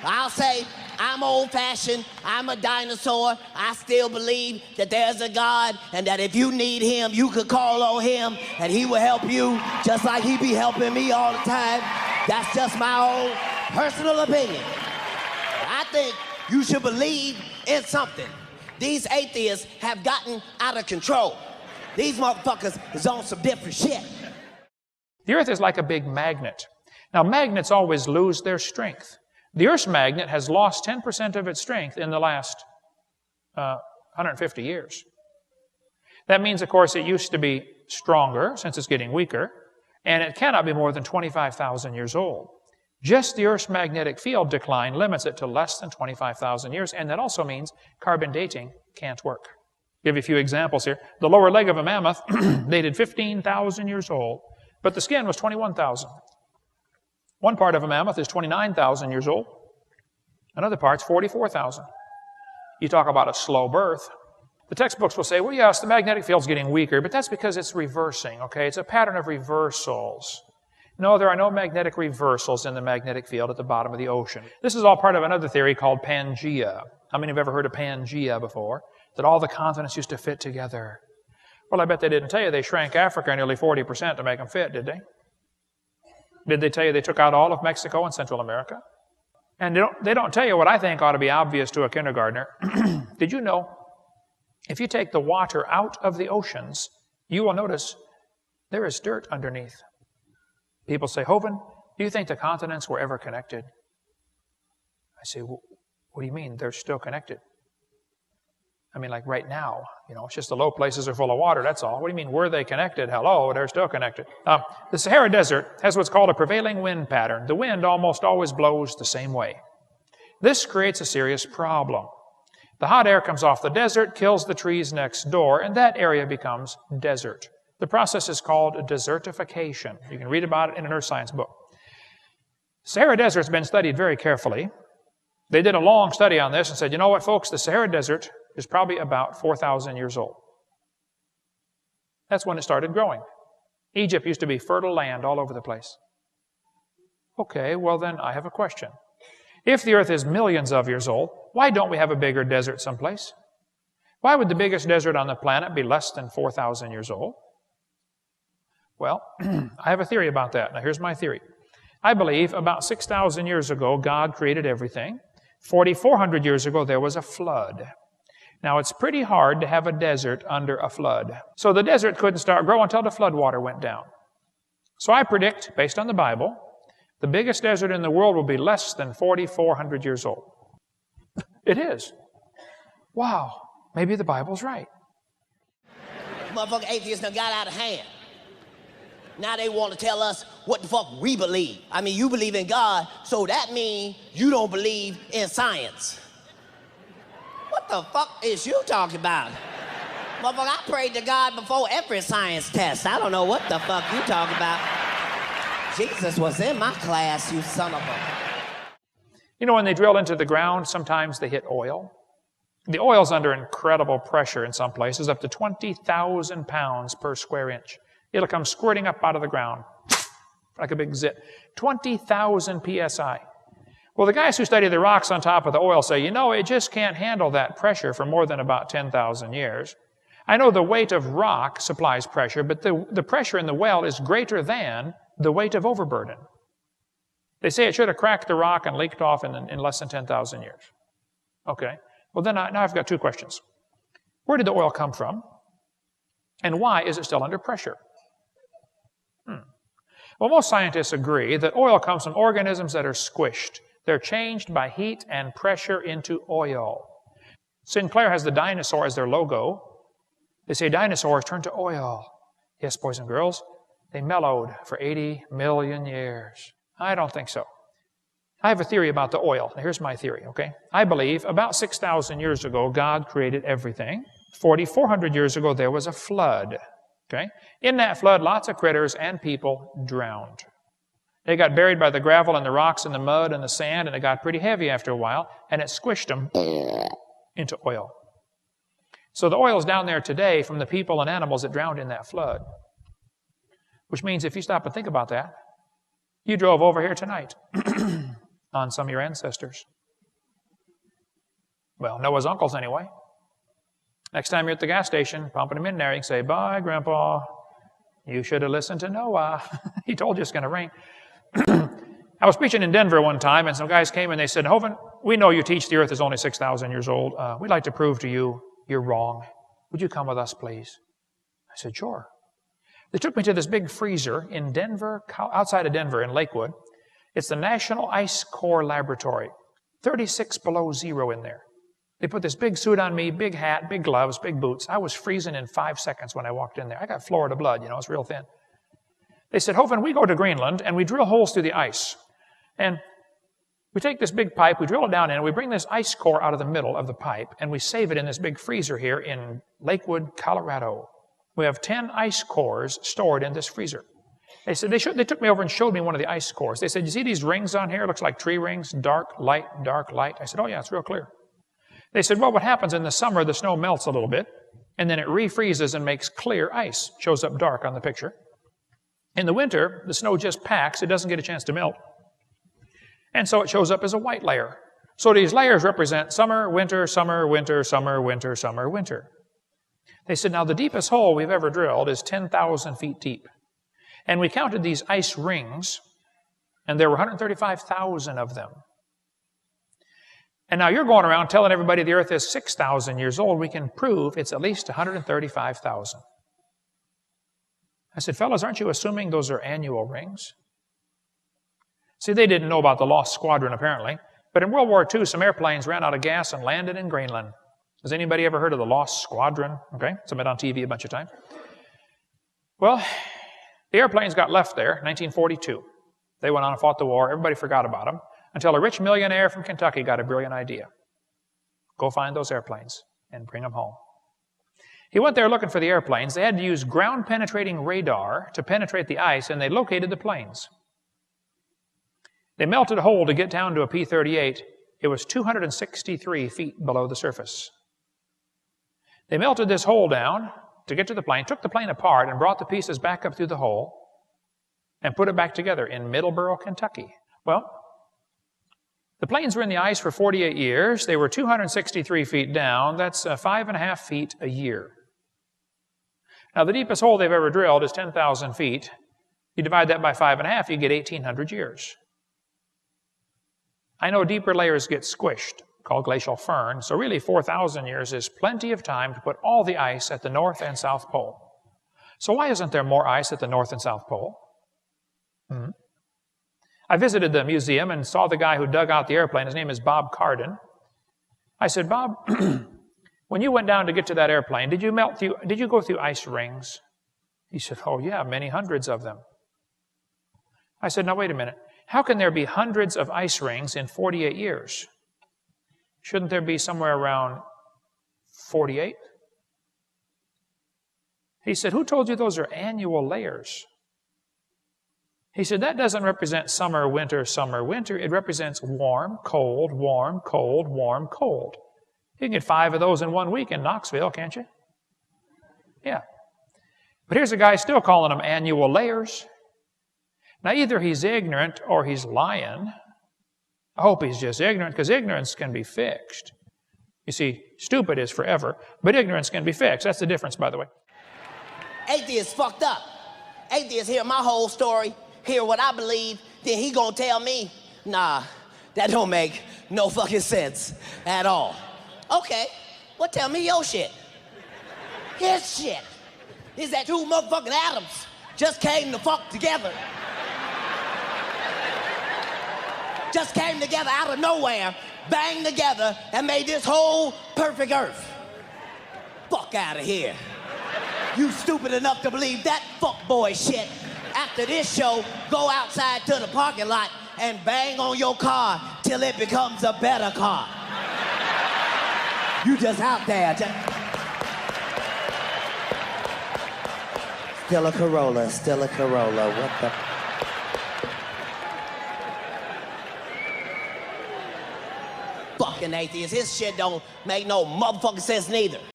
I'll say I'm old-fashioned, I'm a dinosaur. I still believe that there's a God and that if you need him, you could call on him and he will help you just like he be helping me all the time. That's just my own personal opinion. I think you should believe in something. These atheists have gotten out of control. These motherfuckers is on some different shit. The Earth is like a big magnet. Now, magnets always lose their strength. The Earth's magnet has lost 10% of its strength in the last 150 years. That means, of course, it used to be stronger since it's getting weaker, and it cannot be more than 25,000 years old. Just the Earth's magnetic field decline limits it to less than 25,000 years, and that also means carbon dating can't work. I'll give you a few examples here. The lower leg of a mammoth dated 15,000 years old, but the skin was 21,000. One part of a mammoth is 29,000 years old. Another part's 44,000. You talk about a slow birth. The textbooks will say, well, yes, the magnetic field's getting weaker, but that's because it's reversing, okay? It's a pattern of reversals. No, there are no magnetic reversals in the magnetic field at the bottom of the ocean. This is all part of another theory called Pangea. How many have ever heard of Pangea before? That all the continents used to fit together. Well, I bet they didn't tell you they shrank Africa nearly 40% to make them fit, did they? Did they tell you they took out all of Mexico and Central America? And they don't tell you what I think ought to be obvious to a kindergartner. Did you know, if you take the water out of the oceans, you will notice there is dirt underneath. People say, Hovind, do you think the continents were ever connected? I say, well, what do you mean they're still connected? I mean, like right now, it's just the low places are full of water, that's all. What do you mean, were they connected? Hello, they're still connected. The Sahara Desert has what's called a prevailing wind pattern. The wind almost always blows the same way. This creates a serious problem. The hot air comes off the desert, kills the trees next door, and that area becomes desert. The process is called desertification. You can read about it in an earth science book. Sahara Desert has been studied very carefully. They did a long study on this and said, you know what, folks, the Sahara Desert is probably about 4,000 years old. That's when it started growing. Egypt used to be fertile land all over the place. Okay, well then I have a question. If the earth is millions of years old, why don't we have a bigger desert someplace? Why would the biggest desert on the planet be less than 4,000 years old? Well, I have a theory about that. Now here's my theory. I believe about 6,000 years ago, God created everything. 4,400 years ago, there was a flood. Now, it's pretty hard to have a desert under a flood. So the desert couldn't start growing until the flood water went down. So I predict, based on the Bible, the biggest desert in the world will be less than 4,400 years old. It is. Wow, maybe the Bible's right. Motherfucking atheists done got out of hand. Now they want to tell us what the fuck we believe. I mean, you believe in God, so that means you don't believe in science. What the fuck is you talking about? Motherfucker, I prayed to God before every science test. I don't know what the fuck you talking about. Jesus was in my class, you son of a... When they drill into the ground, sometimes they hit oil. The oil's under incredible pressure in some places, up to 20,000 pounds per square inch. It'll come squirting up out of the ground like a big zit. 20,000 psi. Well, the guys who study the rocks on top of the oil say, it just can't handle that pressure for more than about 10,000 years. I know the weight of rock supplies pressure, but the pressure in the well is greater than the weight of overburden. They say it should have cracked the rock and leaked off in less than 10,000 years. Okay. Well, then now I've got two questions. Where did the oil come from? And why is it still under pressure? Well, most scientists agree that oil comes from organisms that are squished. They're changed by heat and pressure into oil. Sinclair has the dinosaur as their logo. They say dinosaurs turned to oil. Yes, boys and girls, they mellowed for 80 million years. I don't think so. I have a theory about the oil. Now, here's my theory, okay? I believe about 6,000 years ago, God created everything. 4,400 years ago, there was a flood, okay? In that flood, lots of critters and people drowned. They got buried by the gravel and the rocks and the mud and the sand, and it got pretty heavy after a while, and it squished them into oil. So the oil's down there today from the people and animals that drowned in that flood. Which means if you stop and think about that, you drove over here tonight. on some of your ancestors. Well, Noah's uncles anyway. Next time you're at the gas station, pumping them in there, you can say, "Bye, Grandpa. You should have listened to Noah. He told you it's going to rain." I was preaching in Denver one time, and some guys came and they said, "Hovind, we know you teach the earth is only 6,000 years old. We'd like to prove to you you're wrong. Would you come with us, please?" I said, "Sure." They took me to this big freezer in Denver, outside of Denver in Lakewood. It's the National Ice Core Laboratory. 36 below zero in there. They put this big suit on me, big hat, big gloves, big boots. I was freezing in 5 seconds when I walked in there. I got Florida blood, it's real thin. They said, "Hovind, we go to Greenland and we drill holes through the ice. And we take this big pipe, we drill it down in, and we bring this ice core out of the middle of the pipe, and we save it in this big freezer here in Lakewood, Colorado. We have 10 ice cores stored in this freezer." They said, they took me over and showed me one of the ice cores. They said, "You see these rings on here? It looks like tree rings, dark, light, dark, light." I said, "Oh yeah, it's real clear." They said, "Well, what happens in the summer, the snow melts a little bit, and then it refreezes and makes clear ice. Shows up dark on the picture. In the winter, the snow just packs. It doesn't get a chance to melt. And so it shows up as a white layer. So these layers represent summer, winter, summer, winter, summer, winter, summer, winter." They said, "Now the deepest hole we've ever drilled is 10,000 feet deep. And we counted these ice rings, and there were 135,000 of them. And now you're going around telling everybody the earth is 6,000 years old. We can prove it's at least 135,000. I said, "Fellas, aren't you assuming those are annual rings?" See, they didn't know about the Lost Squadron, apparently. But in World War II, some airplanes ran out of gas and landed in Greenland. Has anybody ever heard of the Lost Squadron? Okay, it's been on TV a bunch of times. Well, the airplanes got left there, 1942. They went on and fought the war. Everybody forgot about them until a rich millionaire from Kentucky got a brilliant idea. Go find those airplanes and bring them home. He went there looking for the airplanes. They had to use ground-penetrating radar to penetrate the ice, and they located the planes. They melted a hole to get down to a P-38. It was 263 feet below the surface. They melted this hole down to get to the plane, took the plane apart, and brought the pieces back up through the hole and put it back together in Middleborough, Kentucky. Well, the planes were in the ice for 48 years. They were 263 feet down. That's 5.5 feet a year. Now, the deepest hole they've ever drilled is 10,000 feet. You divide that by 5.5, you get 1,800 years. I know deeper layers get squished, called glacial firn, so really 4,000 years is plenty of time to put all the ice at the North and South Pole. So why isn't there more ice at the North and South Pole? I visited the museum and saw the guy who dug out the airplane. His name is Bob Cardin. I said, "Bob, when you went down to get to that airplane, did you go through ice rings?" He said, "Oh yeah, many hundreds of them." I said, "Now wait a minute. How can there be hundreds of ice rings in 48 years? Shouldn't there be somewhere around 48? He said, "Who told you those are annual layers?" He said, "That doesn't represent summer, winter, summer, winter. It represents warm, cold, warm, cold, warm, cold. You can get 5 of those in 1 week in Knoxville, can't you?" Yeah. But here's a guy still calling them annual layers. Now, either he's ignorant or he's lying. I hope he's just ignorant, because ignorance can be fixed. You see, stupid is forever, but ignorance can be fixed. That's the difference, by the way. Atheists fucked up. Atheists hear my whole story, hear what I believe, then he gonna tell me, nah, that don't make no fucking sense at all. Okay, well, tell me your shit. His shit is that 2 motherfucking atoms just came the fuck together. Just came together out of nowhere, banged together, and made this whole perfect earth. Fuck out of here. You stupid enough to believe that fuckboy shit. After this show, go outside to the parking lot and bang on your car till it becomes a better car. You just out there. Still a Corolla, still a Corolla. What the... Fucking atheist. His shit don't make no motherfucking sense neither.